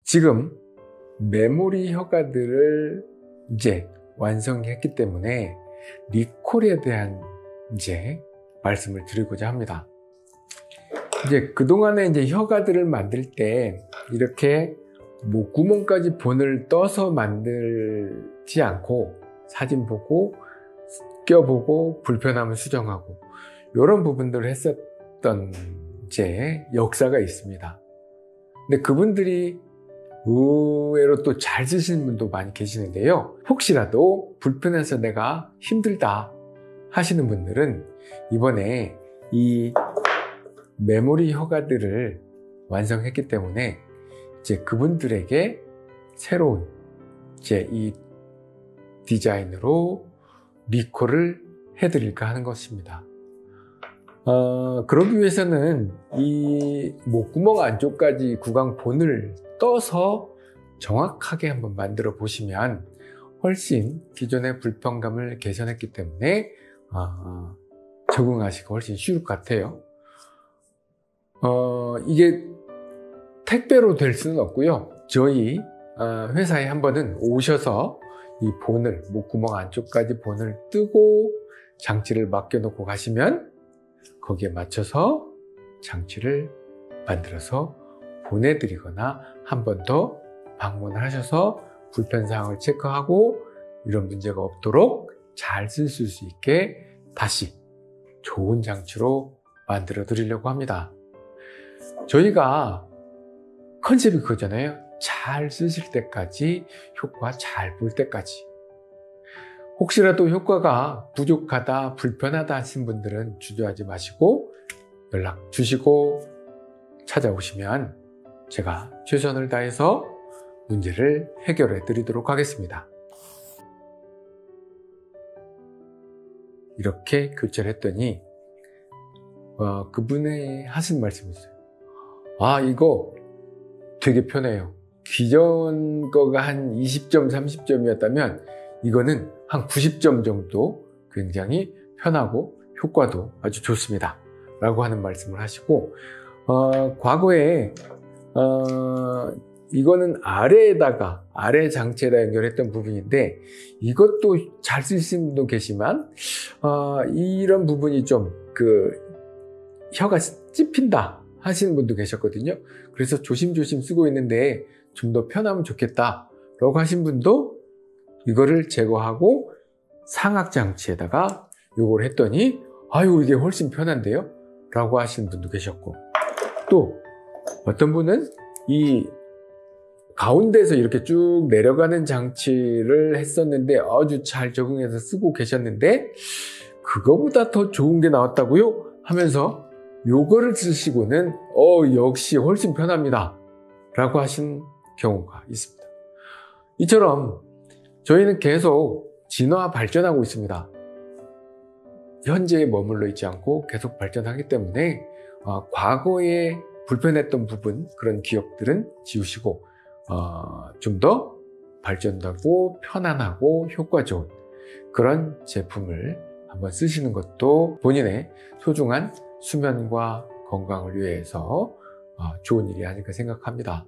지금 메모리 효과들을 이제 완성했기 때문에 리콜에 대한 이제 말씀을 드리고자 합니다. 이제 그동안에 이제 효과들을 만들 때 이렇게 목구멍까지 본을 떠서 만들지 않고 사진 보고 껴보고 불편함을 수정하고 이런 부분들을 했었던 이제 역사가 있습니다. 근데 그분들이 의외로 또 잘 쓰시는 분도 많이 계시는데요. 혹시라도 불편해서 내가 힘들다 하시는 분들은 이번에 이 메모리 효과들을 완성했기 때문에 이제 그분들에게 새로운 이제 이 디자인으로 리콜을 해드릴까 하는 것입니다. 그러기 위해서는 이 목구멍 안쪽까지 구강 본을 떠서 정확하게 한번 만들어 보시면 훨씬 기존의 불편감을 개선했기 때문에 적응하시기 훨씬 쉬울 것 같아요. 이게 택배로 될 수는 없고요. 저희 회사에 한번은 오셔서 이 본을 목구멍 안쪽까지 본을 뜨고 장치를 맡겨놓고 가시면 거기에 맞춰서 장치를 만들어서 보내드리거나 한 번 더 방문을 하셔서 불편사항을 체크하고 이런 문제가 없도록 잘 쓸 수 있게 다시 좋은 장치로 만들어 드리려고 합니다. 저희가 컨셉이 그거잖아요. 잘 쓰실 때까지, 효과 잘 볼 때까지. 혹시라도 효과가 부족하다, 불편하다 하신 분들은 주저하지 마시고 연락 주시고 찾아오시면 제가 최선을 다해서 문제를 해결해 드리도록 하겠습니다. 이렇게 교체를 했더니 그분이 하신 말씀이 있어요. 이거 되게 편해요. 기존 거가 한 20점, 30점이었다면 이거는 한 90점 정도 굉장히 편하고 효과도 아주 좋습니다 라고 하는 말씀을 하시고 과거에 이거는 아래 장치에다 연결했던 부분인데 이것도 잘 쓰시는 분도 계시지만 이런 부분이 좀 혀가 찝힌다 하시는 분도 계셨거든요. 그래서 조심조심 쓰고 있는데 좀 더 편하면 좋겠다 라고 하신 분도 이거를 제거하고 상악장치에다가 요걸 했더니 이게 훨씬 편한데요? 라고 하시는 분도 계셨고, 또 어떤 분은 이 가운데에서 이렇게 쭉 내려가는 장치를 했었는데 아주 잘 적응해서 쓰고 계셨는데 그거보다 더 좋은 게 나왔다고요? 하면서 요거를 쓰시고는 역시 훨씬 편합니다 라고 하신 경우가 있습니다. 이처럼 저희는 계속 진화 발전하고 있습니다. 현재에 머물러 있지 않고 계속 발전하기 때문에 과거에 불편했던 부분, 그런 기억들은 지우시고 좀 더 발전하고 편안하고 효과 좋은 그런 제품을 한번 쓰시는 것도 본인의 소중한 수면과 건강을 위해서 좋은 일이 아닐까 생각합니다.